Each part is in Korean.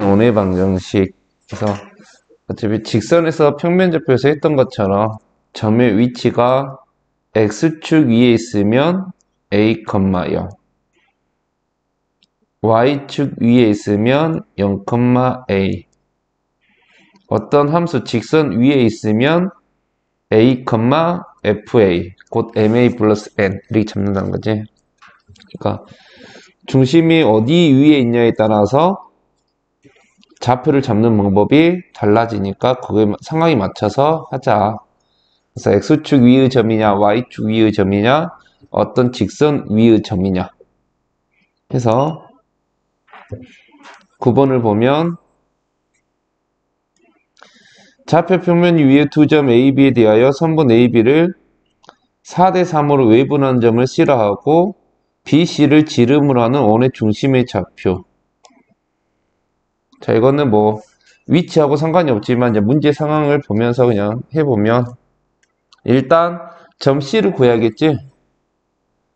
원의 방정식. 그래서 어차피 직선에서 평면좌표에서 했던 것처럼 점의 위치가 x축 위에 있으면 a, 0 y축 위에 있으면 0, a 어떤 함수 직선 위에 있으면 a, fa 곧 ma 플러스 n 이렇게 잡는다는 거지. 그러니까 중심이 어디 위에 있냐에 따라서 좌표를 잡는 방법이 달라지니까 그거에 상황에 맞춰서 하자. 그래서 x축 위의 점이냐 y축 위의 점이냐 어떤 직선 위의 점이냐 해서 9번을 보면 좌표 평면 위의 두 점 A, B에 대하여 선분 A, B를 4대 3으로 외분한 점을 C라하고 B, C를 지름으로 하는 원의 중심의 좌표. 자, 이거는 뭐 위치하고 상관이 없지만 이제 문제 상황을 보면서 그냥 해보면 일단 점 C를 구해야겠지?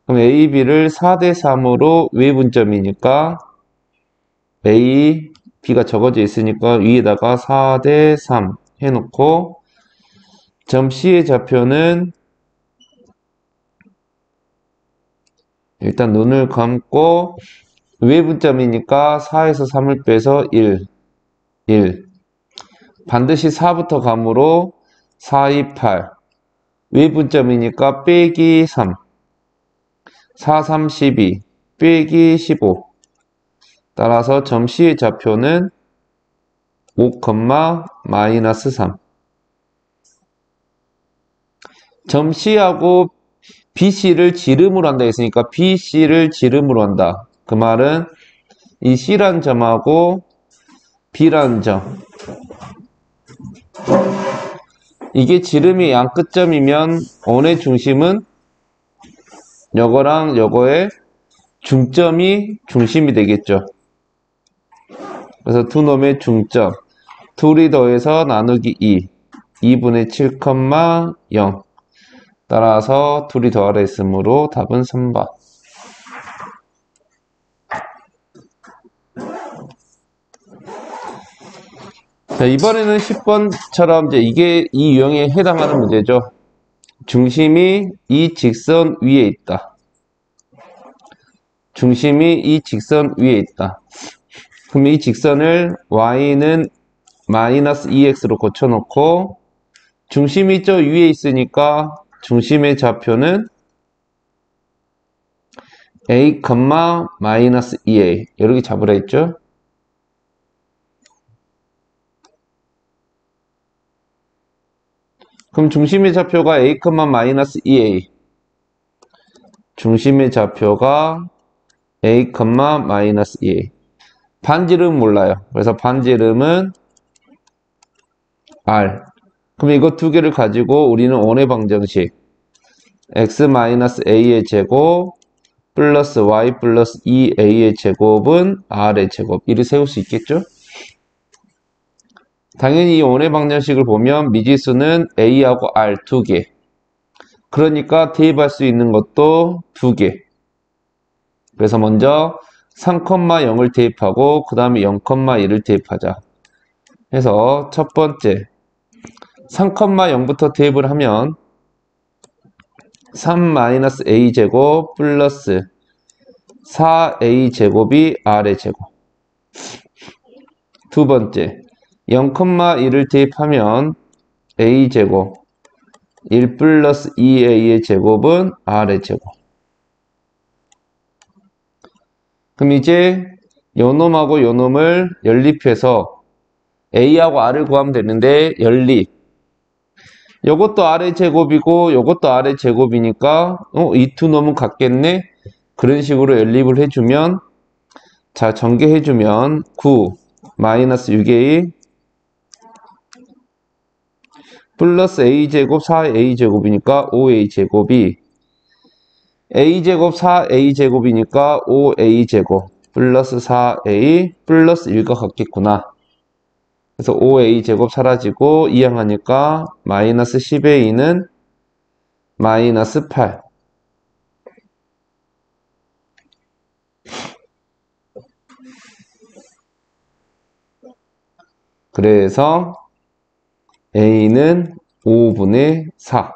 그럼 A, B를 4대 3으로 외분점이니까 A, B가 적어져 있으니까 위에다가 4대 3 해놓고 점 C의 좌표는 일단 눈을 감고 외분점이니까 4에서 3을 빼서 1 반드시 4부터 감으로 4, 2, 8 외분점이니까 빼기 3 4, 3, 12 빼기 15 따라서 점 C의 좌표는 5, 마이너스 3 점 C하고 BC를 지름으로 한다 했으니까 BC를 지름으로 한다. 그 말은 이 C란 점하고 B라는 점 이게 지름이 양 끝점이면 원의 중심은 요거랑 요거의 중점이 중심이 되겠죠. 그래서 두 놈의 중점 둘이 더해서 나누기 2분의 7, 0 따라서 둘이 더하라 했으므로 답은 3번. 자, 이번에는 10번처럼 이제 이게 이 유형에 해당하는 문제죠. 중심이 이 직선 위에 있다. 중심이 이 직선 위에 있다. 그럼 이 직선을 y는 마이너스 2x로 고쳐놓고 중심이 저 위에 있으니까 중심의 좌표는 a, 마이너스 2a 이렇게 잡으라 했죠. 그럼 중심의 좌표가 a, 마이너스 2a 중심의 좌표가 a, 마이너스 2a 반지름 몰라요. 그래서 반지름은 r 그럼 이거 두 개를 가지고 우리는 원의 방정식 x-a의 제곱 플러스 y 플러스 2a의 제곱은 r의 제곱 이를 세울 수 있겠죠? 당연히 이 원의 방정식을 보면 미지수는 a하고 r 두 개 그러니까 대입할 수 있는 것도 두 개 그래서 먼저 3,0을 대입하고 그 다음에 0,1을 대입하자 해서 첫 번째 3,0부터 대입을 하면 3-a제곱 플러스 4a제곱이 r의 제곱 두 번째 0,1을 대입하면 a제곱 1 플러스 2a의 제곱은 r의 제곱 그럼 이제 요놈하고 요놈을 연립해서 a하고 r을 구하면 되는데 연립 요것도 r의 제곱이고 요것도 r의 제곱이니까 이 두 놈은 같겠네 그런 식으로 연립을 해주면 자 전개해주면 9 마이너스 6a 플러스 a제곱 4a제곱이니까 5a제곱이 a제곱 4a제곱이니까 5a제곱 플러스 4a 플러스 1과 같겠구나. 그래서 5a제곱 사라지고 이항하니까 마이너스 10a는 마이너스 8 그래서 A는 5분의 4.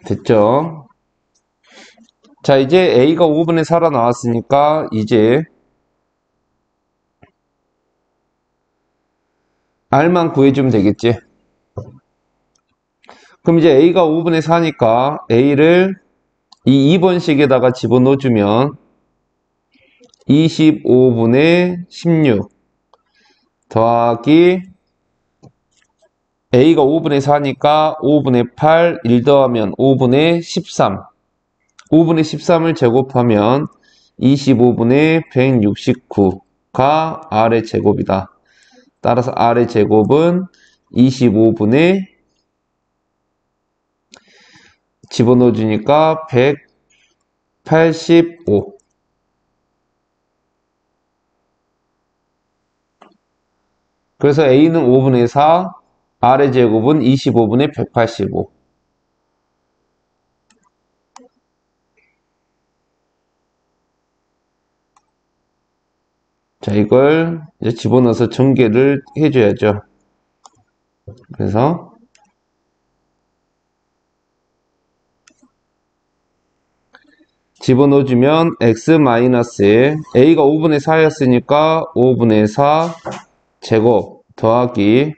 됐죠? 자, 이제 A가 5분의 4로 나왔으니까 이제 R만 구해주면 되겠지. 그럼 이제 A가 5분의 4니까 A를 이 2번식에다가 집어넣어주면 25분의 16 더하기 A가 5분의 4니까 5분의 8, 1 더하면 5분의 13. 5분의 13을 제곱하면 25분의 169가 R의 제곱이다. 따라서 R의 제곱은 25분의 집어넣어주니까 185. 그래서 A는 5분의 4, R의 제곱은 25분의 185. 자, 이걸 이제 집어넣어서 전개를 해줘야죠. 그래서 집어넣어주면 x-에 A가 5분의 4였으니까 5분의 4 제곱 더하기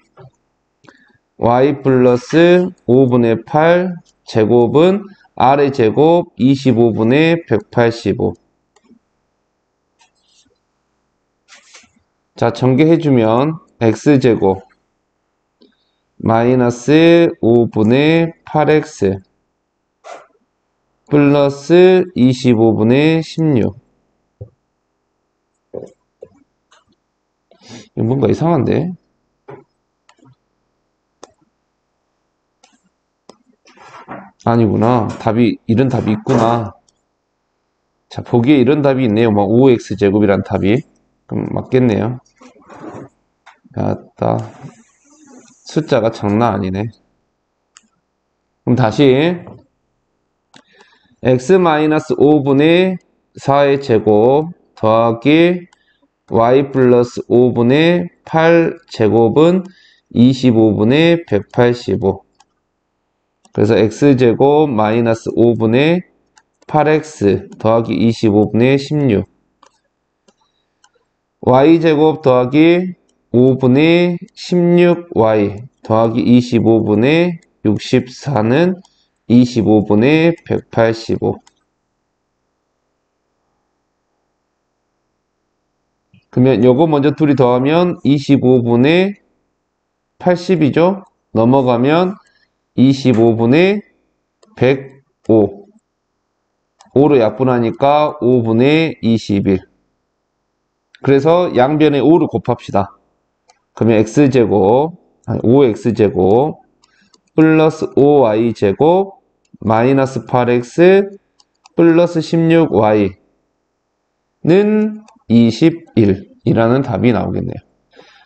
y 플러스 5분의 8 제곱은 R의 제곱 25분의 185. 자, 전개해주면 x제곱 마이너스 5분의 8x 플러스 25분의 16. 이거 뭔가 이상한데? 아니구나. 이런 답이 있구나. 자, 보기에 이런 답이 있네요. 5x제곱이란 답이. 그럼 맞겠네요. 야따. 숫자가 장난 아니네. 그럼 다시 x-5분의 4의 제곱 더하기 y 플러스 5분의 8 제곱은 25분의 185. 그래서 x제곱 마이너스 5분의 8x 더하기 25분의 16. y제곱 더하기 5분의 16y 더하기 25분의 64는 25분의 185. 그러면 요거 먼저 둘이 더하면 25분의 80이죠? 넘어가면 25분의 105. 5로 약분하니까 5분의 21. 그래서 양변에 5를 곱합시다. 그러면 x제곱, 5x제곱 플러스 5y제곱 마이너스 8x 플러스 16y는 21이라는 답이 나오겠네요.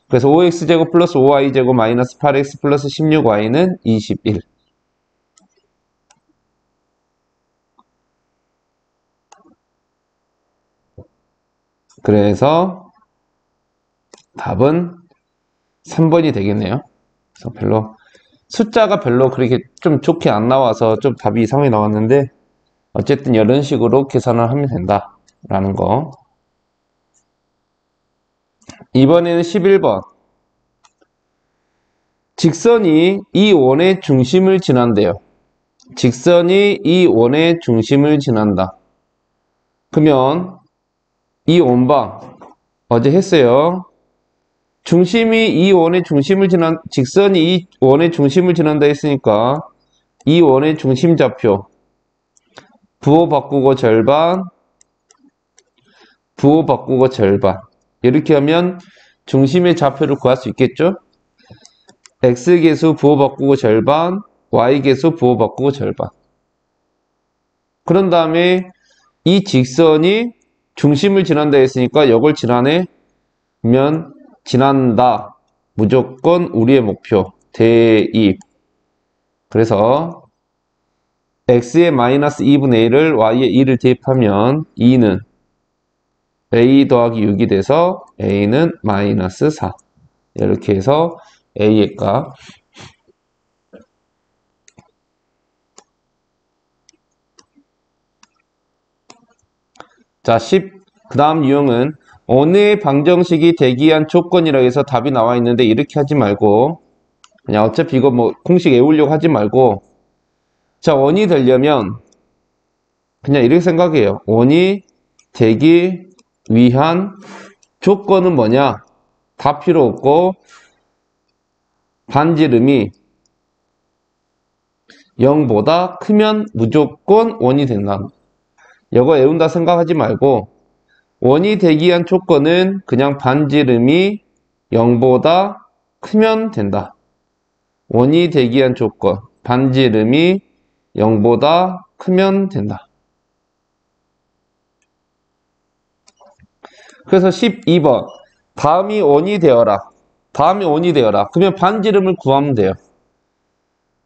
그래서 5x제곱 플러스 5y제곱 마이너스 8x 플러스 16y는 21. 그래서 답은 3번이 되겠네요. 그래서 숫자가 별로 그렇게 좀 좋게 안 나와서 좀 답이 이상하게 나왔는데 어쨌든 이런 식으로 계산을 하면 된다라는 거. 이번에는 11번. 직선이 이 원의 중심을 지난대요. 직선이 이 원의 중심을 지난다. 그러면 이 원방 어제 했어요. 중심이 이 원의 중심을 직선이 이 원의 중심을 지난다 했으니까 이 원의 중심 좌표 부호 바꾸고 절반, 부호 바꾸고 절반. 이렇게 하면 중심의 좌표를 구할 수 있겠죠? x계수 부호 바꾸고 절반, y계수 부호 바꾸고 절반. 그런 다음에 이 직선이 중심을 지난다 했으니까 이걸 지나네? 면 지난다. 무조건 우리의 목표. 대입. 그래서 x의 마이너스 2분의 1을 y에 2를 대입하면 2는 a 더하기 6이 돼서 a는 마이너스 4. 이렇게 해서 a의 값. 자, 그 다음 유형은 어느 방정식이 대기한 조건이라 해서 답이 나와 있는데 이렇게 하지 말고 그냥 어차피 이거 뭐 공식 외우려고 하지 말고 자, 원이 되려면 그냥 이렇게 생각해요. 원이 되기 위한 조건은 뭐냐? 다 필요 없고 반지름이 0보다 크면 무조건 원이 된다. 이거 외운다 생각하지 말고 원이 되기 위한 조건은 그냥 반지름이 0보다 크면 된다. 원이 되기 위한 조건, 반지름이 0보다 크면 된다. 그래서 12번 다음이 원이 되어라. 다음이 원이 되어라. 그러면 반지름을 구하면 돼요.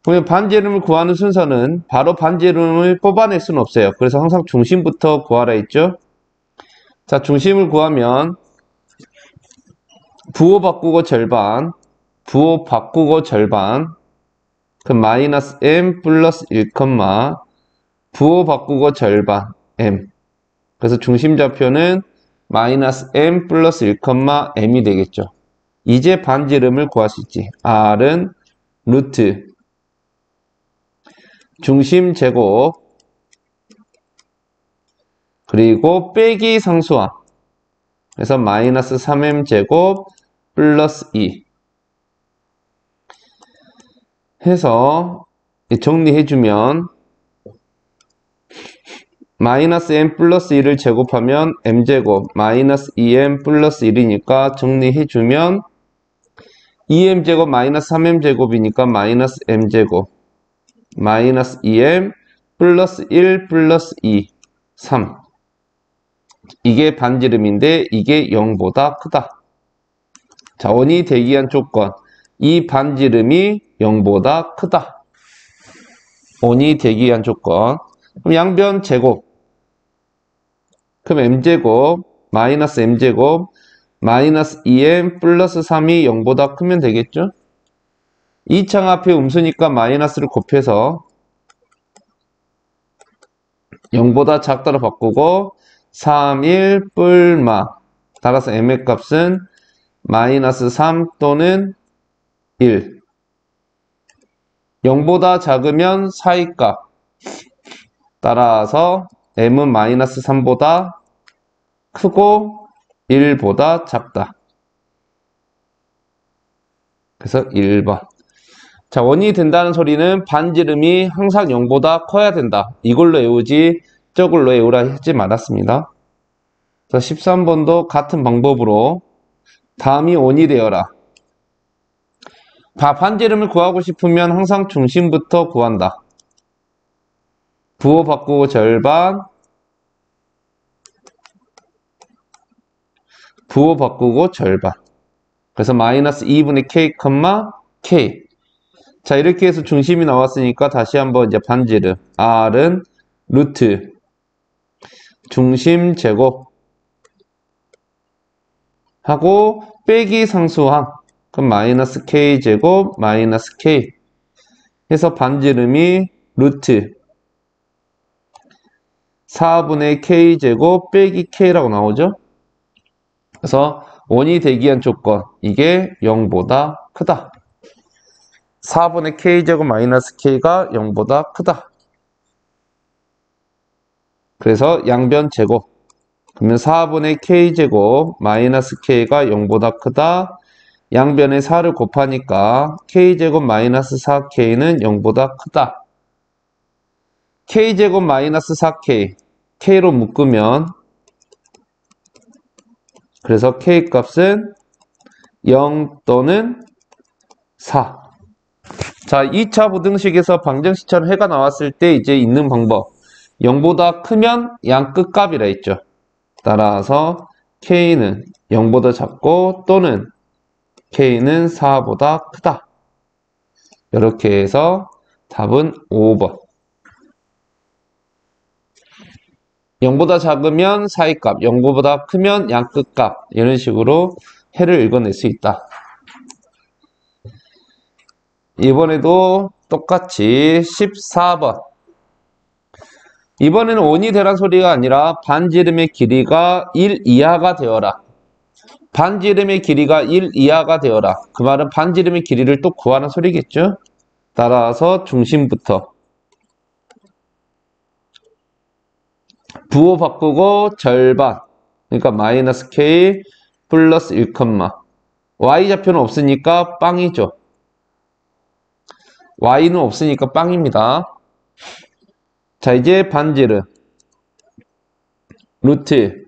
그러면 반지름을 구하는 순서는 바로 반지름을 뽑아낼 수는 없어요. 그래서 항상 중심부터 구하라 했죠. 자, 중심을 구하면 부호 바꾸고 절반, 부호 바꾸고 절반, 그 마이너스 m 플러스 1, 부호 바꾸고 절반 m. 그래서 중심 좌표는 마이너스 m 플러스 1, m이 되겠죠. 이제 반지름을 구할 수 있지. r은 루트 중심 제곱 그리고 빼기 상수항. 그래서 마이너스 3m 제곱 플러스 2 해서 정리해주면 마이너스 m 플러스 1을 제곱하면 m제곱 마이너스 2m 플러스 1이니까 정리해주면 2m제곱 마이너스 3m제곱이니까 마이너스 m제곱 마이너스 2m 플러스 1 플러스 2 3 이게 반지름인데 이게 0보다 크다. 자, 원이 되기 위한 조건 이 반지름이 0보다 크다. 원이 되기 위한 조건 그럼 양변 제곱 그럼 m제곱 마이너스 m제곱 마이너스 2m 플러스 3이 0보다 크면 되겠죠? 이 창 앞에 음수니까 마이너스를 곱해서 0보다 작다로 바꾸고 3, 1 뿔마 따라서 m의 값은 마이너스 3 또는 1 0보다 작으면 4의 값 따라서 m은 마이너스 3보다 크고 1보다 작다. 그래서 1번. 자, 원이 된다는 소리는 반지름이 항상 0보다 커야 된다. 이걸로 외우지 저걸로 외우라 하지 말았습니다. 자, 13번도 같은 방법으로 다음이 원이 되어라. 반지름을 구하고 싶으면 항상 중심부터 구한다. 부호 바꾸고 절반 부호 바꾸고 절반 그래서 마이너스 2분의 k, k 자, 이렇게 해서 중심이 나왔으니까 다시 한번 이제 반지름 r은 루트 중심 제곱 하고 빼기 상수항 그럼 마이너스 k 제곱 마이너스 k 해서 반지름이 루트 4분의 k 제곱 빼기 k라고 나오죠. 그래서 원이 되기 위한 조건 이게 0보다 크다. 4분의 k제곱 마이너스 k가 0보다 크다. 그래서 양변 제곱 그러면 4분의 k제곱 마이너스 k가 0보다 크다. 양변에 4를 곱하니까 k제곱 마이너스 4k는 0보다 크다. k제곱 마이너스 4k k로 묶으면 그래서 k 값은 0 또는 4. 자, 2차 부등식에서 방정식처럼 해가 나왔을 때 이제 있는 방법 0보다 크면 양 끝값이라 했죠. 따라서 k는 0보다 작고 또는 k는 4보다 크다. 이렇게 해서 답은 5번. 0보다 작으면 사이값, 0보다 크면 양끝값, 이런 식으로 해를 읽어낼 수 있다. 이번에도 똑같이 14번. 이번에는 원이 되란 소리가 아니라 반지름의 길이가 1 이하가 되어라. 반지름의 길이가 1 이하가 되어라. 그 말은 반지름의 길이를 또 구하는 소리겠죠? 따라서 중심부터 부호 바꾸고 절반, 그러니까 마이너스 k 플러스 1, y좌표는 없으니까 빵이죠. y는 없으니까 빵입니다. 자, 이제 반지름 루트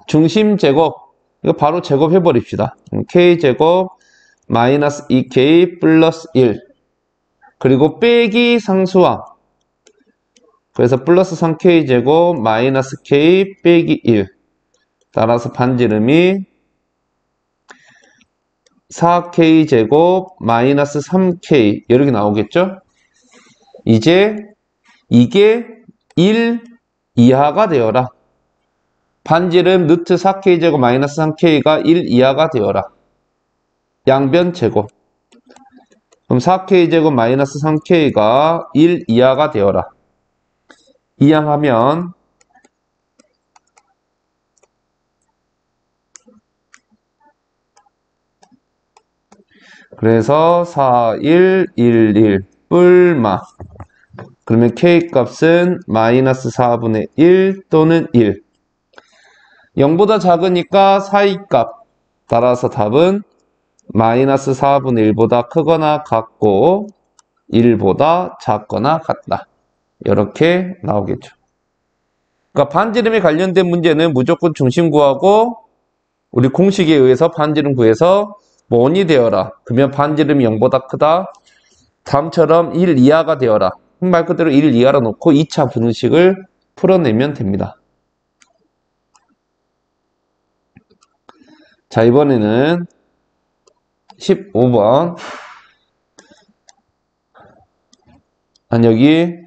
중심 제곱, 이거 바로 제곱해 버립시다. k제곱 마이너스 2k 플러스 1, 그리고 빼기 상수항, 그래서 플러스 3k제곱 마이너스 k 빼기 1, 따라서 반지름이 4k제곱 마이너스 3k 이렇게 나오겠죠? 이제 이게 1 이하가 되어라. 반지름 루트 4k제곱 마이너스 3k가 1 이하가 되어라. 양변 제곱. 그럼 4k제곱 마이너스 3k가 1 이하가 되어라. 이항하면 그래서 4, 1, 1, 1 뿔마. 그러면 k값은 마이너스 4분의 1 또는 1. 0보다 작으니까 사이값. 따라서 답은 마이너스 4분의 1보다 크거나 같고 1보다 작거나 같다. 이렇게 나오겠죠. 그러니까 반지름에 관련된 문제는 무조건 중심 구하고 우리 공식에 의해서 반지름 구해서 원이 되어라. 그러면 반지름이 0보다 크다. 다음처럼 1 이하가 되어라. 말 그대로 1 이하로 놓고 2차 분식을 풀어내면 됩니다. 자, 이번에는 15번. 여기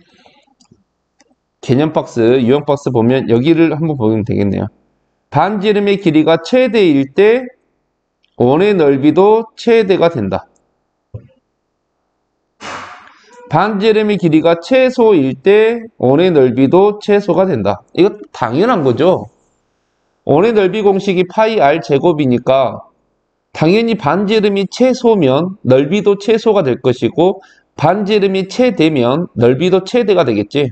개념 박스, 유형 박스 보면 여기를 한번 보면 되겠네요. 반지름의 길이가 최대일 때 원의 넓이도 최대가 된다. 반지름의 길이가 최소일 때 원의 넓이도 최소가 된다. 이거 당연한 거죠. 원의 넓이 공식이 파이 r 제곱이니까 당연히 반지름이 최소면 넓이도 최소가 될 것이고 반지름이 최대면 넓이도 최대가 되겠지.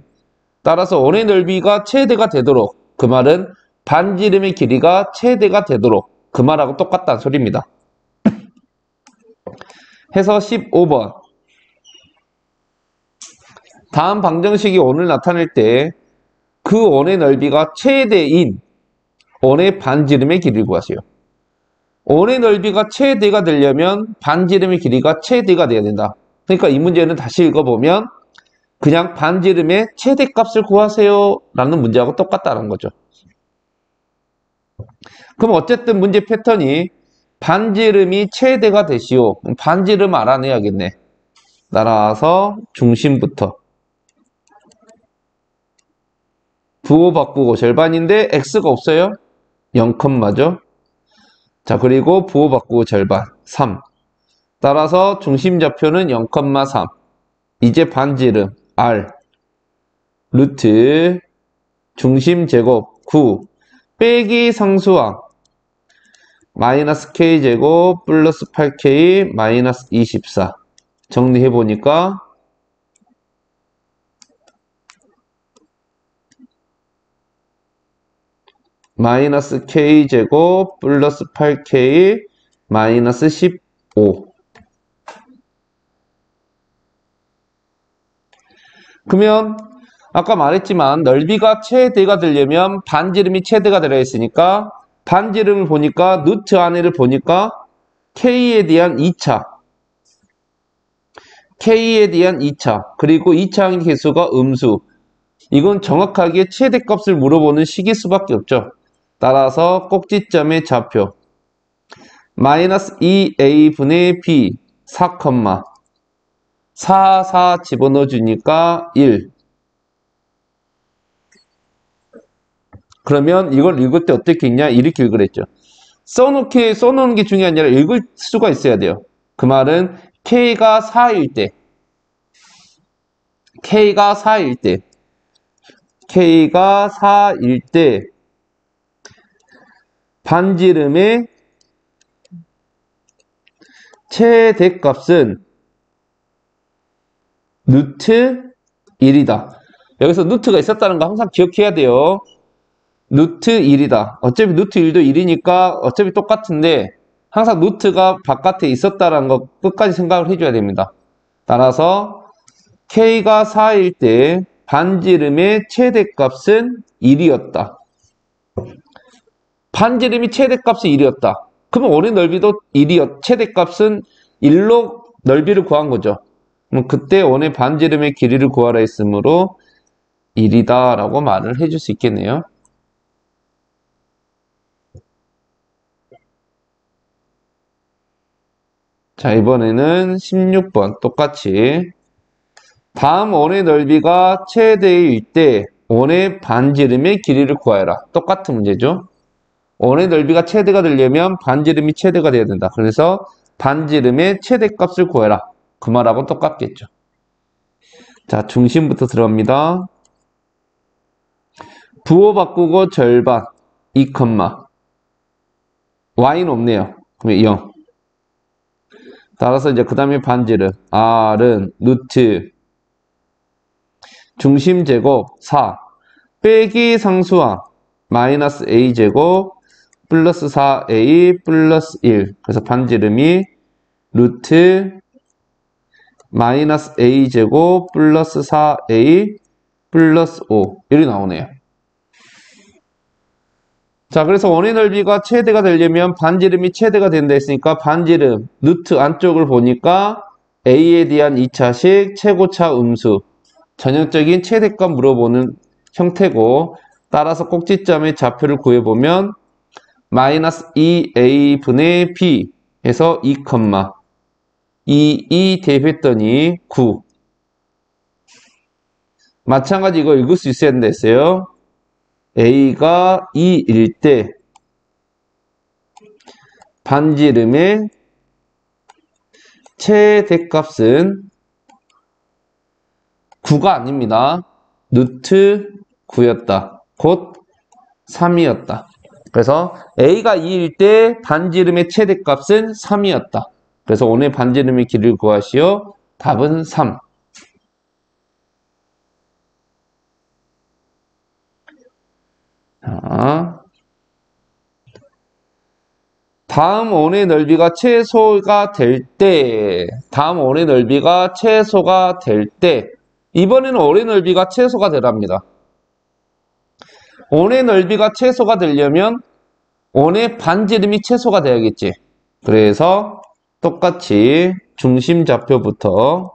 따라서 원의 넓이가 최대가 되도록, 그 말은 반지름의 길이가 최대가 되도록, 그 말하고 똑같다는 소리입니다. 해서 15번. 다음 방정식이 원을 나타낼 때 그 원의 넓이가 최대인 원의 반지름의 길이를 구하세요. 원의 넓이가 최대가 되려면 반지름의 길이가 최대가 돼야 된다. 그러니까 이 문제는 다시 읽어보면 그냥 반지름의 최대값을 구하세요 라는 문제하고 똑같다는 거죠. 그럼 어쨌든 문제 패턴이 반지름이 최대가 되시오. 반지름 알아내야겠네. 따라서 중심부터 부호 바꾸고 절반인데 x가 없어요. 0컴마죠. 자, 그리고 부호 바꾸고 절반 3. 따라서 중심 좌표는 0,3. 이제 반지름 r 루트 중심 제곱 9 빼기 상수항 마이너스 k제곱 플러스 8k 마이너스 24. 정리해보니까 마이너스 k제곱 플러스 8k 마이너스 15. 그러면 아까 말했지만 넓이가 최대가 되려면 반지름이 최대가 되려 했으니까 반지름을 보니까 루트 안에를 보니까 k에 대한 2차 k에 대한 2차 그리고 2차항의 개수가 음수. 이건 정확하게 최대값을 물어보는 식일 수밖에 없죠. 따라서 꼭지점의 좌표 마이너스 2a분의 b 4, 4 집어넣어 주니까 1. 그러면 이걸 읽을 때 어떻게 읽냐? 이렇게 읽으랬죠. 써놓는 게 중요한 게 아니라 읽을 수가 있어야 돼요. 그 말은 K가 4일 때, K가 4일 때, K가 4일 때, 반지름의 최대값은 루트 1이다. 여기서 루트가 있었다는 거 항상 기억해야 돼요. 루트 1이다. 어차피 루트 1도 1이니까 어차피 똑같은데 항상 루트가 바깥에 있었다는 거 끝까지 생각을 해줘야 됩니다. 따라서 K가 4일 때 반지름의 최대값은 1이었다. 반지름이 최대값이 1이었다. 그러면 원의 넓이도 1이었, 최대값은 1로 넓이를 구한 거죠. 그럼 그때 원의 반지름의 길이를 구하라 했으므로 1이다 라고 말을 해줄 수 있겠네요. 자, 이번에는 16번 똑같이 다음 원의 넓이가 최대일 때 원의 반지름의 길이를 구하여라. 똑같은 문제죠. 원의 넓이가 최대가 되려면 반지름이 최대가 돼야 된다. 그래서 반지름의 최대값을 구해라. 그 말하고 똑같겠죠. 자, 중심부터 들어갑니다. 부호 바꾸고 절반 2, y는 없네요. 그러면 0. 따라서 이제 그 다음에 반지름 r은 루트 중심 제곱 4 빼기 상수항 마이너스 a제곱 플러스 4a 플러스 1. 그래서 반지름이 루트 마이너스 a제곱 플러스 4a 플러스 5 이렇게 나오네요. 자, 그래서 원의 넓이가 최대가 되려면 반지름이 최대가 된다 했으니까 반지름 루트 안쪽을 보니까 a에 대한 2차식 최고차 음수 전형적인 최대값 물어보는 형태고, 따라서 꼭지점의 좌표를 구해보면 마이너스 2a분의 b 해서 2 대입했더니 9. 마찬가지 이거 읽을 수 있어야 된다 했어요. a가 2일 때 반지름의 최대값은 9가 아닙니다. 루트 9였다. 곧 3이었다. 그래서 a가 2일 때 반지름의 최대값은 3이었다. 그래서 오늘 반지름의 길이를 구하시오. 답은 3. 자, 다음 원의 넓이가 최소가 될 때, 이번에는 원의 넓이가 최소가 되랍니다. 원의 넓이가 최소가 되려면 원의 반지름이 최소가 돼야겠지. 그래서 똑같이 중심 좌표부터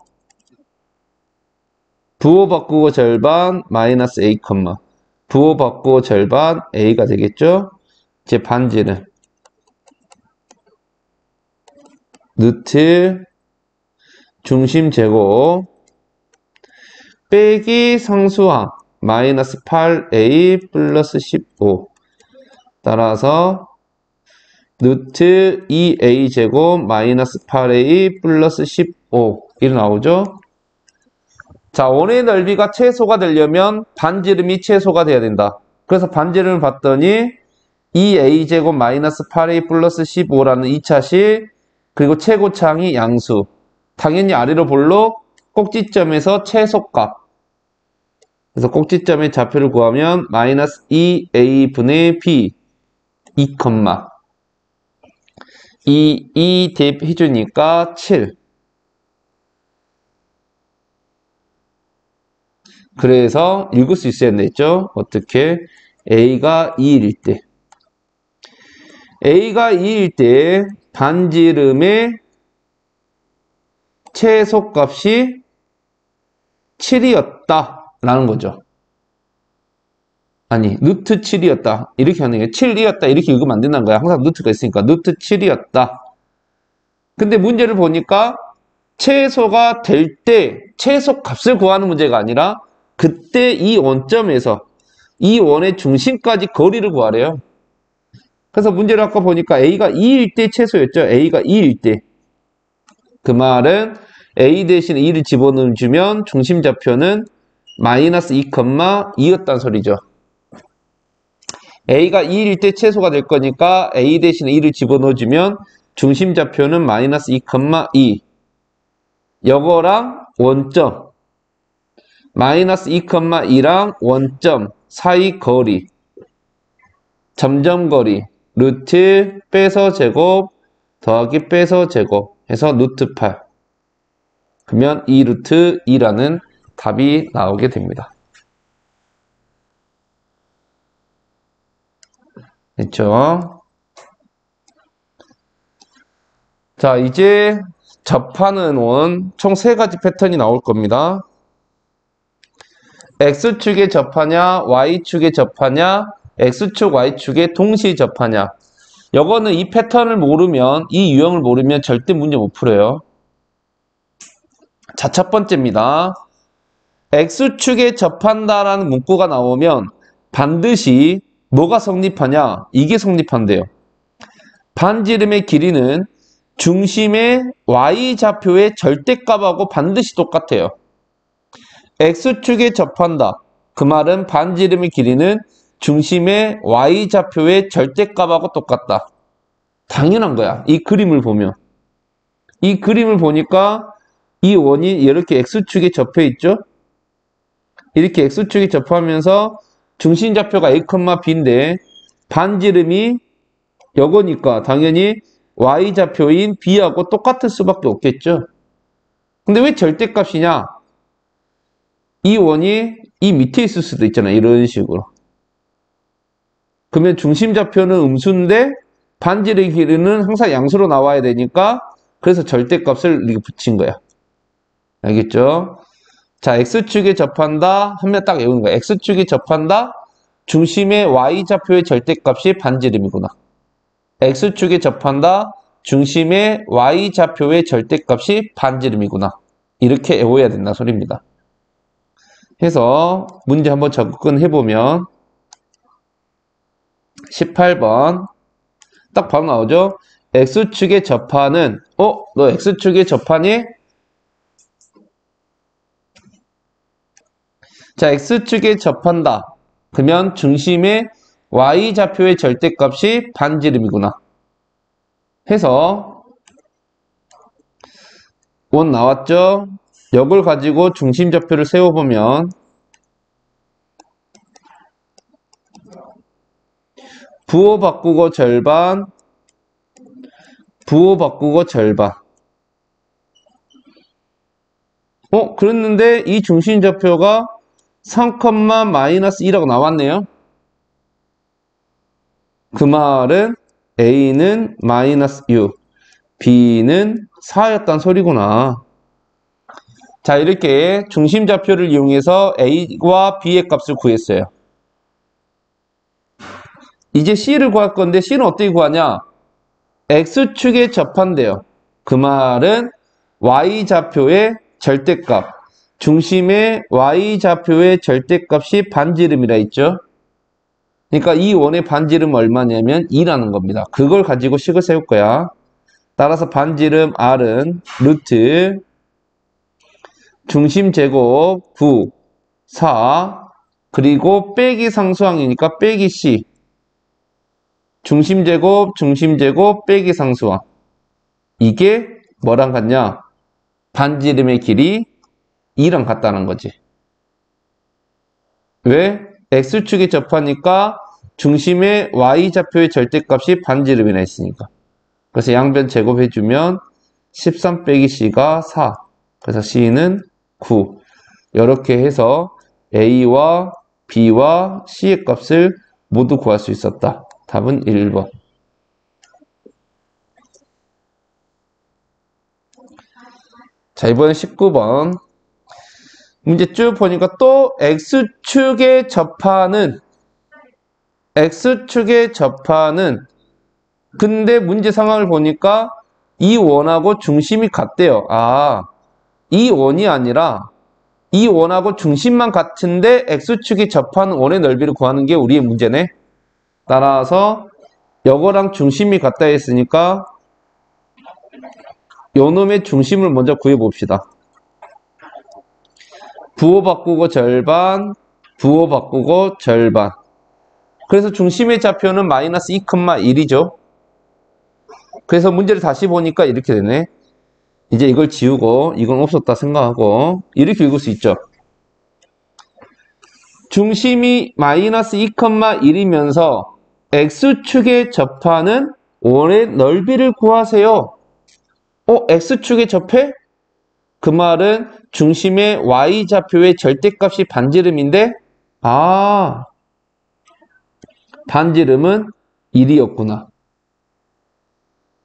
부호 바꾸고 절반 마이너스 a, 부호 바꾸고 절반 a가 되겠죠. 이제 반지름 루트 중심 제곱 빼기 상수항 마이너스 8a 플러스 15. 따라서 루트 2a 제곱 마이너스 8a 플러스 15 이렇게 나오죠. 자, 원의 넓이가 최소가 되려면 반지름이 최소가 돼야 된다. 그래서 반지름을 봤더니 2a 제곱 마이너스 8a 플러스 15라는 2차식, 그리고 최고차항이 양수. 당연히 아래로 볼록 꼭지점에서 최소값. 그래서 꼭지점의 좌표를 구하면 마이너스 2a분의 b 2 대입해주니까 7. 그래서 읽을 수 있어야 됐죠. 어떻게? a가 2일 때. a가 2일 때 반지름의 최소값이 7이었다 라는 거죠. 아니, 루트 7이었다 이렇게 하는 게 7이었다 이렇게 읽으면 안 된다는 거야. 항상 루트가 있으니까 루트 7이었다. 근데 문제를 보니까 최소가 될 때 최소값을 구하는 문제가 아니라 그때 이 원점에서 이 원의 중심까지 거리를 구하래요. 그래서 문제를 아까 보니까 A가 2일 때 최소였죠. A가 2일 때. 그 말은 A 대신에 2를 집어넣어주면 중심좌표는 마이너스 2,2였단 소리죠. A가 2일 때 최소가 될 거니까 A 대신에 2를 집어넣어주면 중심좌표는 마이너스 2,2. 요거랑 원점. 마이너스 2,2랑 원점 사이 거리. 점점거리. 루트 빼서 제곱 더하기 빼서 제곱 해서 루트 8. 그러면 2 루트 2라는 답이 나오게 됩니다. 됐죠? 자, 이제 접하는 원 총 3가지 패턴이 나올 겁니다. X축에 접하냐, Y축에 접하냐, X축, Y축에 동시에 접하냐. 요거는 이 패턴을 모르면, 이 유형을 모르면 절대 문제 못 풀어요. 자, 첫 번째입니다. X축에 접한다라는 문구가 나오면 반드시 뭐가 성립하냐? 이게 성립한대요. 반지름의 길이는 중심의 Y좌표의 절대값하고 반드시 똑같아요. X축에 접한다. 그 말은 반지름의 길이는 중심의 Y좌표의 절대값하고 똑같다. 당연한 거야. 이 그림을 보면. 이 그림을 보니까 이 원이 이렇게 X축에 접해 있죠? 이렇게 X축에 접하면서 중심좌표가 A, B인데 반지름이 요거니까 당연히 Y좌표인 B하고 똑같을 수밖에 없겠죠? 근데 왜 절대값이냐? 이 원이 이 밑에 있을 수도 있잖아. 이런 식으로. 그러면 중심좌표는 음수인데 반지름의 길이는 항상 양수로 나와야 되니까 그래서 절대값을 이렇게 붙인 거야. 알겠죠? 자, X축에 접한다 하면 딱 외우는 거야. X축에 접한다. 중심의 Y좌표의 절대값이 반지름이구나. X축에 접한다. 중심의 Y좌표의 절대값이 반지름이구나. 이렇게 외워야 된다 소리입니다. 해서 문제 한번 접근해보면 18번 딱 바로 나오죠. X축에 접하는 너 X축에 접하니? 자, X축에 접한다. 그러면 중심의 Y좌표의 절대값이 반지름이구나. 해서 원 나왔죠? 이걸 가지고 중심좌표를 세워보면 부호 바꾸고 절반, 부호 바꾸고 절반. 그랬는데 이 중심좌표가 3,-2라고 나왔네요. 그 말은 A는 마이너스 6, B는 4였단 소리구나. 자, 이렇게 중심좌표를 이용해서 A와 B의 값을 구했어요. 이제 C를 구할 건데 C는 어떻게 구하냐? X축에 접한대요. 그 말은 Y좌표의 절대값. 중심의 Y좌표의 절대값이 반지름이라 했죠. 그러니까 이 원의 반지름은 얼마냐면 2라는 겁니다. 그걸 가지고 식을 세울 거야. 따라서 반지름 R은 루트 중심 제곱 9, 4 그리고 빼기 상수항이니까 빼기 C 중심 제곱 빼기 상수항. 이게 뭐랑 같냐? 반지름의 길이 2랑 같다는 거지. 왜? X축에 접하니까 중심의 Y좌표의 절대값이 반지름이나 있으니까. 그래서 양변 제곱해주면 13 빼기 C가 4. 그래서 C는 9. 이렇게 해서 A와 B와 C의 값을 모두 구할 수 있었다. 답은 1번. 자, 이번엔 19번. 문제 쭉 보니까 또 X축에 접하는 근데 문제 상황을 보니까 이 원하고 중심이 같대요. 이 원이 아니라 이 원하고 중심만 같은데 X축이 접하는 원의 넓이를 구하는 게 우리의 문제네. 따라서 요거랑 중심이 같다 했으니까 요놈의 중심을 먼저 구해봅시다. 부호 바꾸고 절반, 부호 바꾸고 절반. 그래서 중심의 좌표는 마이너스 2,1이죠. 그래서 문제를 다시 보니까 이렇게 되네. 이제 이걸 지우고 이건 없었다 생각하고 이렇게 읽을 수 있죠. 중심이 마이너스 2,1이면서 X축에 접하는 원의 넓이를 구하세요. X축에 접해? 그 말은 중심의 Y좌표의 절대값이 반지름인데 반지름은 1이었구나.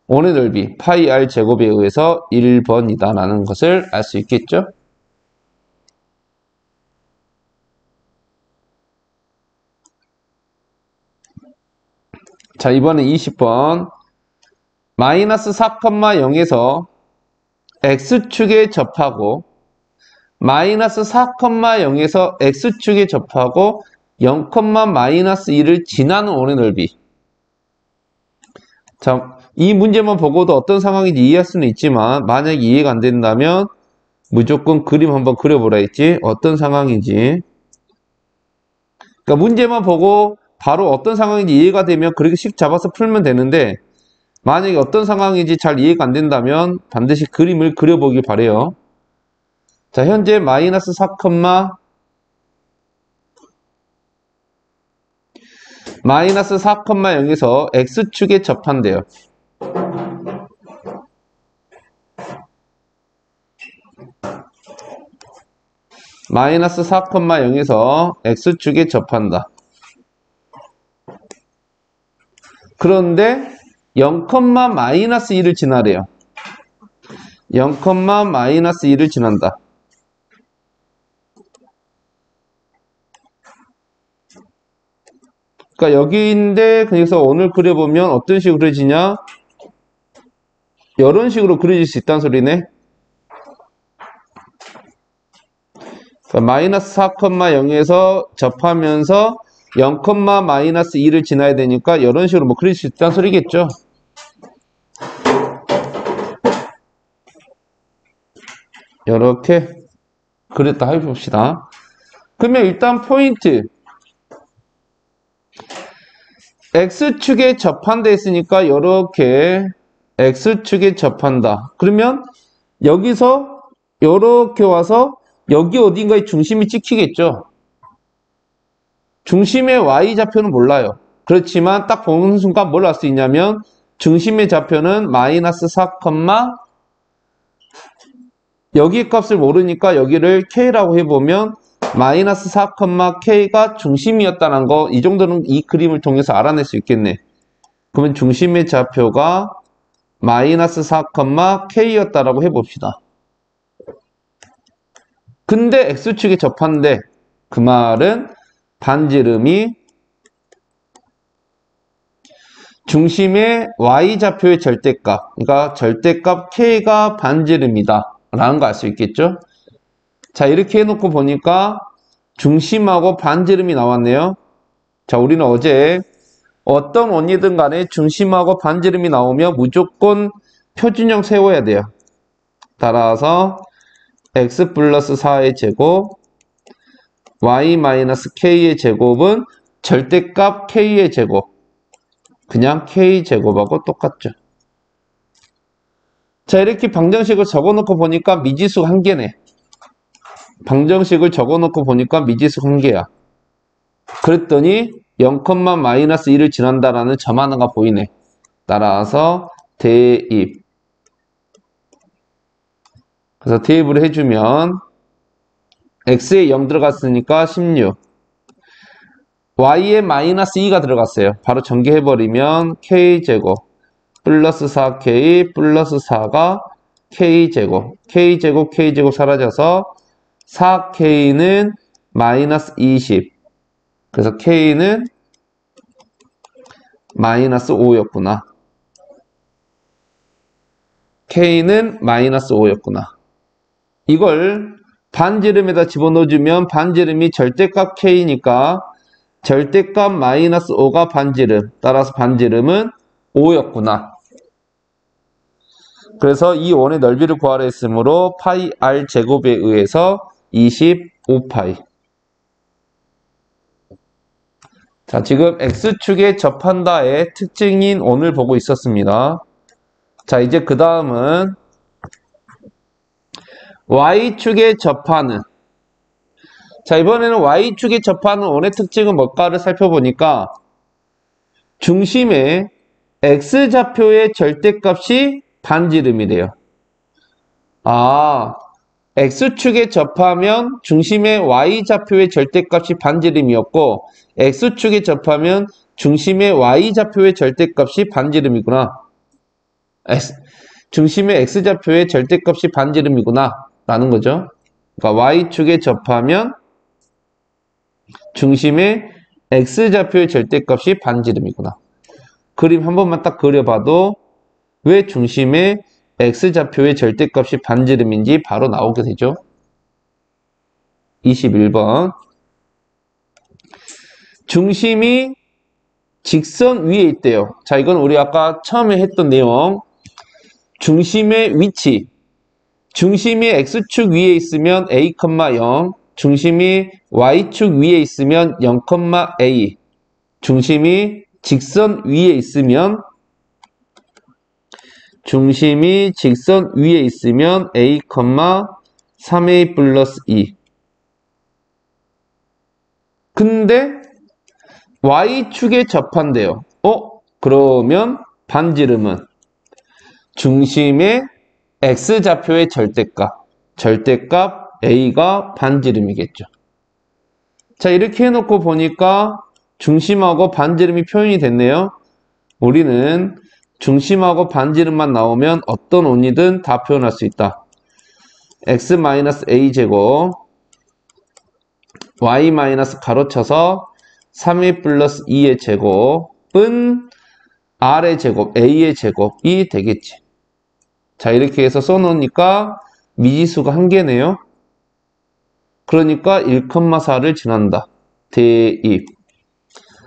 원의 넓이 파이 r 제곱에 의해서 1번이다 라는 것을 알 수 있겠죠. 자, 이번엔 20번. 마이너스 4,0에서 X축에 접하고 마이너스 4,0에서 X축에 접하고 0, 마이너스 1을 지나는 원의 넓이. 자, 이 문제만 보고도 어떤 상황인지 이해할 수는 있지만 만약에 이해가 안 된다면 무조건 그림 한번 그려보라 했지. 어떤 상황인지. 그러니까 문제만 보고 바로 어떤 상황인지 이해가 되면 그렇게 식 잡아서 풀면 되는데 만약에 어떤 상황인지 잘 이해가 안 된다면 반드시 그림을 그려보길 바래요. 자, 현재 마이너스 4, 마이너스 4,0에서 X축에 접한대요. 마이너스 4,0에서 X축에 접한다. 그런데 0, 마이너스 1을 지나래요. 0, 마이너스 1을 지난다. 그러니까 여기인데 그래서 오늘 그려보면 어떤 식으로 그려지냐? 이런 식으로 그려질 수 있다는 소리네. 그러니까 마이너스 4,0에서 접하면서 0, 마이너스 2를 지나야 되니까 이런 식으로 뭐 그릴 수 있다는 소리겠죠. 이렇게 그렸다 해봅시다. 그러면 일단 포인트 X축에 접한다 했으니까 이렇게 X축에 접한다. 그러면 여기서 이렇게 와서 여기 어딘가에 중심이 찍히겠죠. 중심의 Y좌표는 몰라요. 그렇지만 딱 보는 순간 뭘 알 수 있냐면 중심의 좌표는 마이너스 4, 여기 값을 모르니까 여기를 K라고 해보면 마이너스 4, K가 중심이었다는 거, 이 정도는 이 그림을 통해서 알아낼 수 있겠네. 그러면 중심의 좌표가 마이너스 4, K였다라고 해봅시다. 근데 X축에 접한데 그 말은 반지름이 중심의 Y좌표의 절대값, 그러니까 절대값 K가 반지름이다 라는 거 알 수 있겠죠? 자, 이렇게 해놓고 보니까 중심하고 반지름이 나왔네요. 자, 우리는 어제 어떤 원이든 간에 중심하고 반지름이 나오면 무조건 표준형 세워야 돼요. 따라서 x 플러스 4의 제곱 y 마이너스 k의 제곱은 절대값 k의 제곱, 그냥 k제곱하고 똑같죠. 자, 이렇게 방정식을 적어놓고 보니까 미지수 한 개네. 방정식을 적어놓고 보니까 미지수 한 개야. 그랬더니 0, 마이너스 1을 지난다라는 점 하나가 보이네. 따라서 대입. 그래서 대입을 해주면 x에 0 들어갔으니까 16. y에 마이너스 2가 들어갔어요. 바로 전개해버리면 k제곱 플러스 4k 플러스 4가 k제곱, k제곱, k제곱 사라져서 4k는 마이너스 20. 그래서 k는 마이너스 5였구나. k는 마이너스 5였구나. 이걸 반지름에다 집어넣어주면 반지름이 절대값 K니까 절대값 마이너스 5가 반지름. 따라서 반지름은 5였구나. 그래서 이 원의 넓이를 구하라 했으므로 파이 r 제곱에 의해서 25파이. 자, 지금 X축에 접한다의 특징인 원을 보고 있었습니다. 자, 이제 그 다음은 Y축에 접하는. 자, 이번에는 Y축에 접하는 원의 특징은 뭘까를 살펴보니까 중심의 X좌표의 절대값이 반지름이래요. 아, X축에 접하면 중심의 Y좌표의 절대값이 반지름이었고 X축에 접하면 중심의 Y좌표의 절대값이 반지름이구나. 중심의 X좌표의 절대값이 반지름이구나 라는 거죠. 그러니까 Y축에 접하면 중심의 X좌표의 절대값이 반지름이구나. 그림 한 번만 딱 그려봐도 왜 중심의 X좌표의 절대값이 반지름인지 바로 나오게 되죠. 21번. 중심이 직선 위에 있대요. 자, 이건 우리 아까 처음에 했던 내용. 중심의 위치. 중심이 X축 위에 있으면 A, 0. 중심이 Y축 위에 있으면 0, A. 중심이 직선 위에 있으면 A, 3A 플러스 2. 근데 Y축에 접한대요. 그러면 반지름은 중심의 X좌표의 절대값 A가 반지름이겠죠. 자, 이렇게 해놓고 보니까 중심하고 반지름이 표현이 됐네요. 우리는 중심하고 반지름만 나오면 어떤 원이든 다 표현할 수 있다. X-A제곱 Y- 가로쳐서 3A 플러스 2의 제곱은 R의 제곱, A의 제곱이 되겠지. 자, 이렇게 해서 써놓으니까 미지수가 한 개네요. 그러니까 1,4를 지난다. 대입.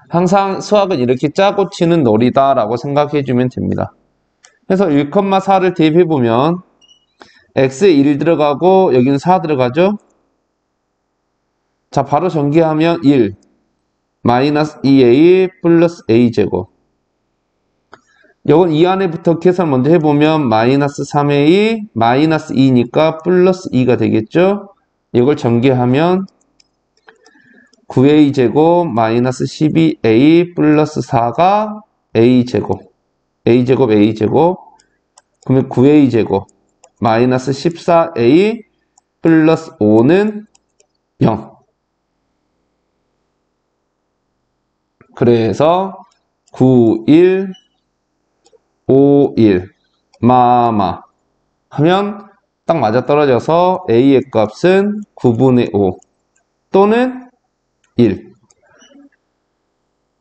항상 수학은 이렇게 짜고 치는 놀이다라고 생각해주면 됩니다. 그래서 1,4를 대입해보면 x에 1 들어가고 여기는 4 들어가죠? 자, 바로 전개하면 1 마이너스 2a 플러스 a제곱. 이건 이 안에부터 계산 먼저 해보면 마이너스 3a 마이너스 2니까 플러스 2가 되겠죠? 이걸 전개하면 9a제곱 마이너스 12a 플러스 4가 a제곱. 그러면 9a제곱 마이너스 14a 플러스 5는 0. 그래서 9, 1, 5, 1 마마 하면 딱 맞아떨어져서 a의 값은 9분의 5 또는 1.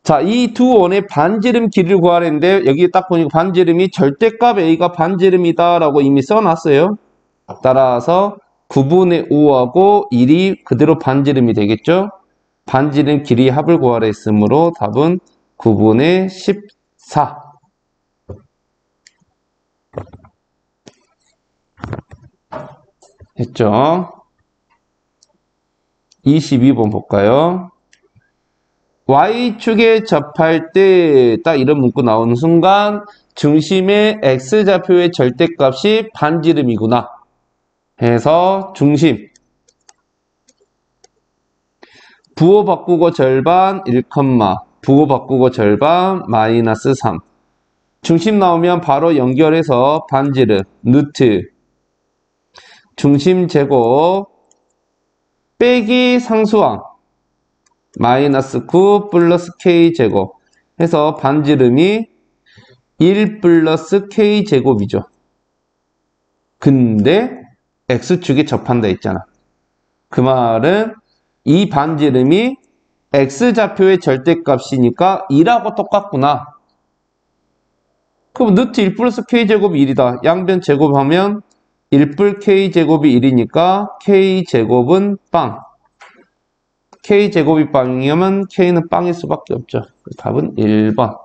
자, 이 두 원의 반지름 길이를 구하는데 여기 딱 보니까 반지름이 절대값 a가 반지름이다 라고 이미 써놨어요. 따라서 9분의 5하고 1이 그대로 반지름이 되겠죠. 반지름 길이 합을 구하라 했으므로 답은 9분의 14. 했죠. 22번 볼까요? Y축에 접할 때 딱 이런 문구 나오는 순간 중심의 X좌표의 절대값이 반지름이구나 해서 중심 부호 바꾸고 절반 1, 부호 바꾸고 절반 마이너스 3. 중심 나오면 바로 연결해서 반지름 루트 중심 제곱 빼기 상수항 마이너스 9 플러스 K제곱 해서 반지름이 1 플러스 K제곱이죠. 근데 X축에 접한다 했잖아. 그 말은 이 반지름이 X좌표의 절대값이니까 2하고 똑같구나. 그럼 루트 1 플러스 K제곱이 1이다. 양변 제곱하면 1불 K제곱이 1이니까 K제곱은 빵. K제곱이 빵이면 K는 빵일 수밖에 없죠. 답은 1번.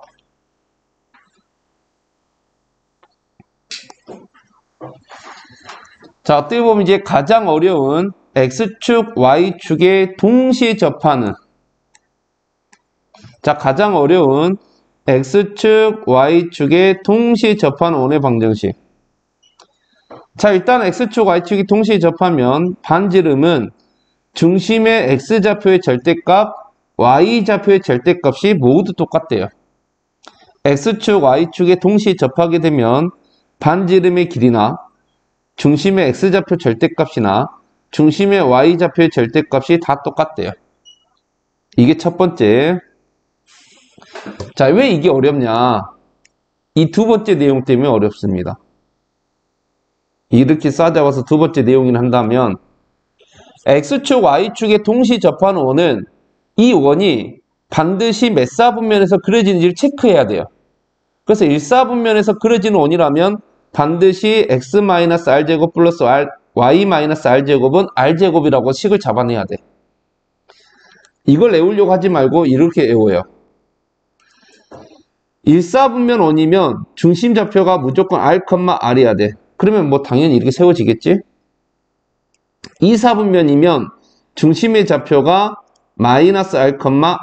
자, 어떻게 보면 이제 가장 어려운 X축, Y축에 동시에 접하는, 자, 가장 어려운 X축, Y축에 동시에 접하는 원의 방정식. 자, 일단 X축, Y축이 동시에 접하면 반지름은 중심의 X좌표의 절대값, Y좌표의 절대값이 모두 똑같대요. X축, Y축에 동시에 접하게 되면 반지름의 길이나 중심의 X좌표 절대값이나 중심의 Y좌표의 절대값이 다 똑같대요. 이게 첫 번째. 자, 왜 이게 어렵냐? 이 두 번째 내용 때문에 어렵습니다. 이렇게 싸잡아서 두 번째 내용을 한다면 X축, Y축에 동시 접하는 원은 이 원이 반드시 몇 사분면에서 그려지는지를 체크해야 돼요. 그래서 1사분면에서 그려지는 원이라면 반드시 x-r제곱 플러스 y-r제곱은 r제곱이라고 식을 잡아내야 돼. 이걸 외우려고 하지 말고 이렇게 외워요. 1사분면 원이면 중심좌표가 무조건 r, r이어야 돼. 그러면 뭐 당연히 이렇게 세워지겠지? 2사분면이면 중심의 좌표가 마이너스 r,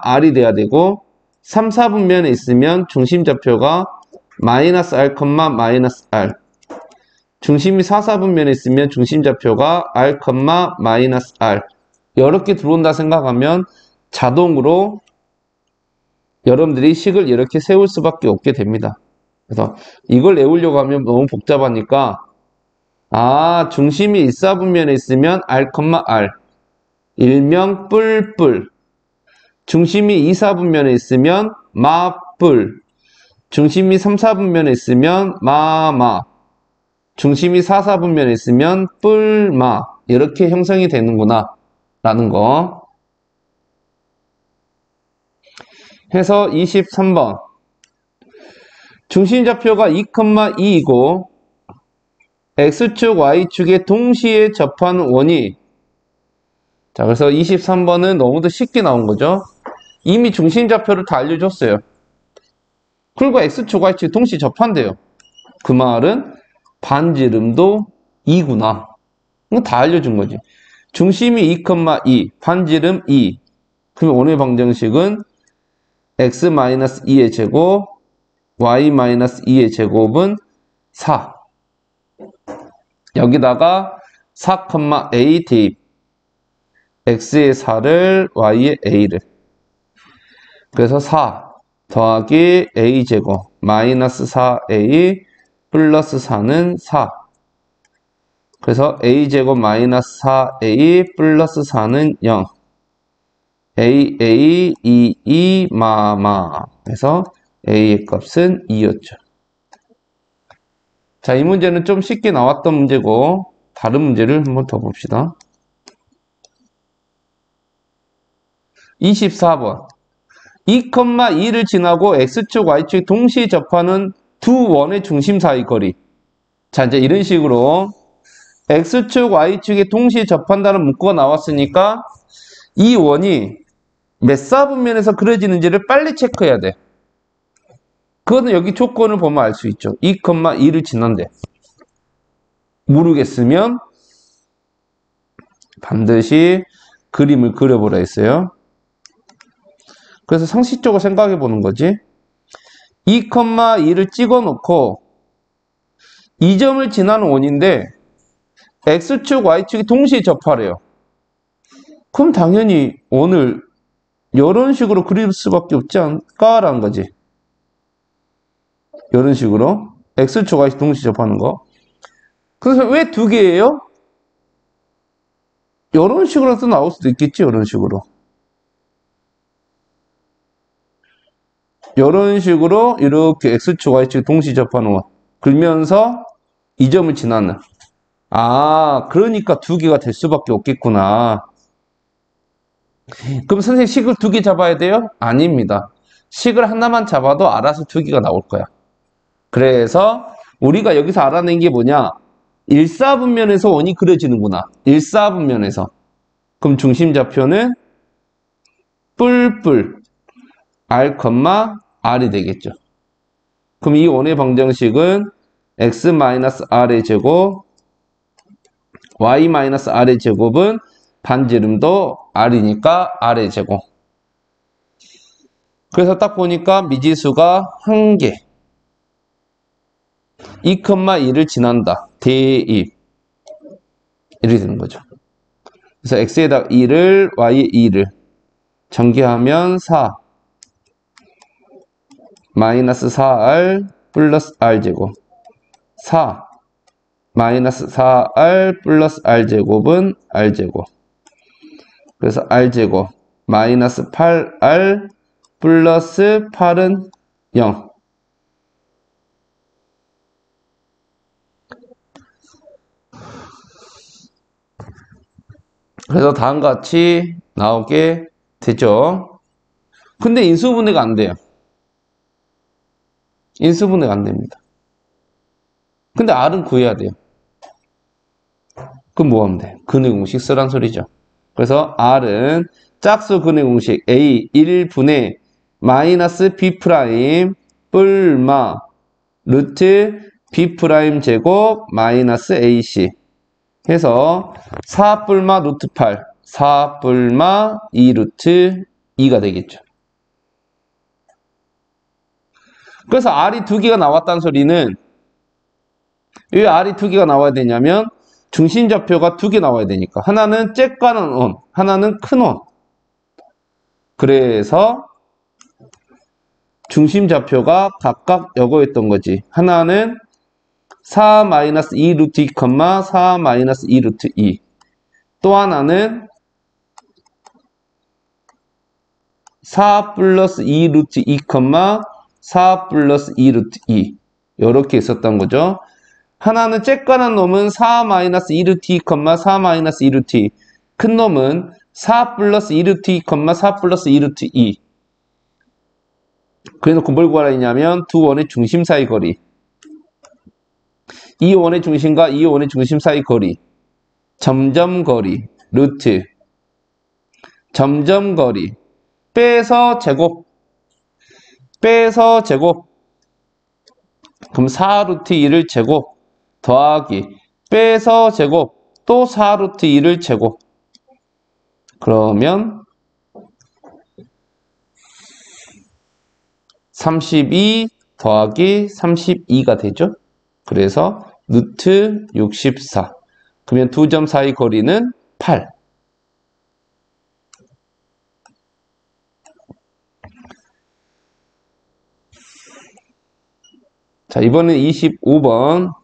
r이 돼야 되고 3사분면에 있으면 중심좌표가 마이너스 r, 마이너스 r. 중심이 4사분면에 있으면 중심좌표가 r, 마이너스 r. 이렇게 들어온다 생각하면 자동으로 여러분들이 식을 이렇게 세울 수밖에 없게 됩니다. 그래서 이걸 외우려고 하면 너무 복잡하니까 중심이 1사분면에 있으면 r, r. 일명 뿔뿔. 중심이 2사분면에 있으면 마뿔. 중심이 3사분면에 있으면 마마. 중심이 4사분면에 있으면 뿔마. 이렇게 형성이 되는구나 라는 거. 해서 23번. 중심좌표가 2,2이고 X축, Y축에 동시에 접하는 원이, 자, 그래서 23번은 너무도 쉽게 나온 거죠. 이미 중심좌표를 다 알려줬어요. 그리고 X축, Y축 동시에 접한대요. 그 말은 반지름도 2구나. 이거 다 알려준 거지. 중심이 2,2, 반지름 2. 그러면 원의 방정식은 x-2의 제곱, y-2의 제곱은 4. 여기다가 4,a 대입. x의 4를 y의 a를. 그래서 4 더하기 a제곱 마이너스 4a 플러스 4는 4. 그래서 a제곱 마이너스 4a 플러스 4는 0. a, 2, 마마. 그래서 a의 값은 2였죠. 자, 이 문제는 좀 쉽게 나왔던 문제고 다른 문제를 한번 더 봅시다. 24번. 2,2를 지나고 X축, Y축이 동시에 접하는 두 원의 중심 사이 거리. 자, 이제 이런 식으로 X축, Y축이 동시에 접한다는 문구가 나왔으니까 이 원이 몇 사분면에서 그려지는지를 빨리 체크해야 돼. 그거는 여기 조건을 보면 알 수 있죠. 2,2를 지난데. 모르겠으면 반드시 그림을 그려보라 했어요. 그래서 상식적으로 생각해 보는 거지. 2,2를 찍어 놓고 이 점을 지나는 원인데 X축, Y축이 동시에 접하래요. 그럼 당연히 원을 이런 식으로 그릴 수밖에 없지 않을까라는 거지. 이런 식으로 X축, Y축 동시에 접하는 거. 그래서 왜 두 개예요? 이런 식으로도 나올 수도 있겠지. 이런 식으로. 이런 식으로 이렇게 X축, Y축 동시 접하는 원. 그러면서 이 점을 지나는. 그러니까 두 개가 될 수밖에 없겠구나. 그럼 선생님 식을 두 개 잡아야 돼요? 아닙니다. 식을 하나만 잡아도 알아서 두 개가 나올 거야. 그래서 우리가 여기서 알아낸 게 뭐냐? 1사분면에서 원이 그려지는구나. 1사분면에서. 그럼 중심좌표는 뿔뿔 R, R이 되겠죠. 그럼 이 원의 방정식은 x-r의 제곱 y-r의 제곱은 반지름도 r이니까 r의 제곱. 그래서 딱 보니까 미지수가 1개. 2,2를 지난다. 대입. 이렇게 되는 거죠. 그래서 x에다가 2를, y에 2를 전개하면 4. 마이너스 4r 플러스 r제곱. 4. 마이너스 4r 플러스 r제곱은 r제곱. 그래서 r제곱. 마이너스 8r 플러스 8은 0. 그래서 다음과 같이 나오게 되죠. 근데 인수분해가 안 돼요. 인수분해가 안 됩니다. 근데 R은 구해야 돼요. 그럼 뭐 하면 돼? 근의 공식 쓰란 소리죠. 그래서 R은 짝수 근의 공식 A 1분의 마이너스 B 프라임 뿔마 루트 B 프라임 제곱 마이너스 AC 해서 4 뿔마 루트 8 4 뿔마 2 루트 2가 되겠죠. 그래서 R이 2개가 나왔다는 소리는 왜 R이 2개가 나와야 되냐면 중심좌표가 2개 나와야 되니까 하나는 쬐까는 원, 하나는 큰 원. 그래서 중심좌표가 각각 요거였던 거지. 하나는 4-2 루트 2, 4-2 루트 2. 또 하나는 4 플러스 2 루트 2, 4 플러스 2 루트 2. 이렇게 있었던 거죠. 하나는 쬐깐한 놈은 4-2 루트 2, 4-2 루트 2. 큰 놈은 4 플러스 2 루트 2, 4 플러스 2 루트 2. 그래서 뭘 구하라 했냐면 두 원의 중심 사이 거리. 이 원의 중심과 이 원의 중심 사이 거리. 점점거리. 루트. 점점거리. 빼서 제곱. 빼서 제곱. 그럼 4 루트 2를 제곱. 더하기. 빼서 제곱. 또 4 루트 2를 제곱. 그러면 32 더하기 32가 되죠. 그래서 루트 64. 그러면 두 점 사이 거리는 8. 자, 이번엔 25번.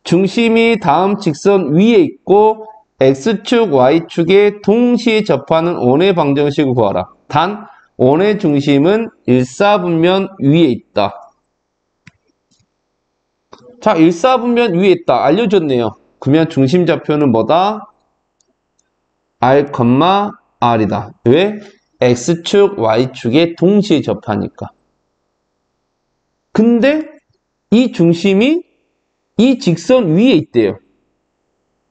중심이 다음 직선 위에 있고 X축, Y축에 동시에 접하는 원의 방정식을 구하라. 단, 원의 중심은 일사분면 위에 있다. 자, 일사분면 위에 있다. 알려줬네요. 그러면 중심좌표는 뭐다? R, R이다. 왜? X축, Y축에 동시에 접하니까. 근데 이 중심이 이 직선 위에 있대요.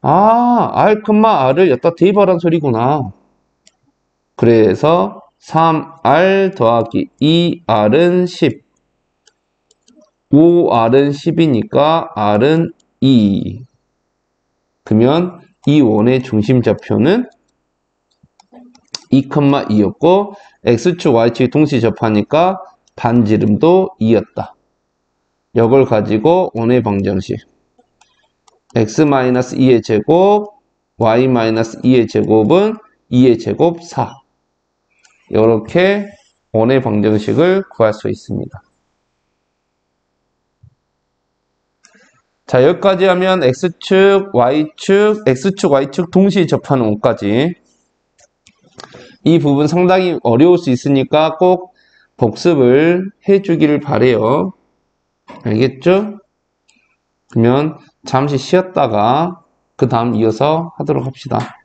아, R, R을 여기다 대입하라는 소리구나. 그래서 3R 더하기 2R은 10. 5R은 10이니까 R은 2. 그러면 이 원의 중심좌표는 2,2였고 X축, Y축이 동시에 접하니까 반지름도 2였다. 이걸 가지고 원의 방정식 X-2의 제곱, Y-2의 제곱은 2의 제곱 4. 이렇게 원의 방정식을 구할 수 있습니다. 자, 여기까지 하면 X축, Y축 동시에 접하는 원까지. 이 부분 상당히 어려울 수 있으니까 꼭 복습을 해주기를 바래요. 알겠죠? 그러면 잠시 쉬었다가 그 다음 이어서 하도록 합시다.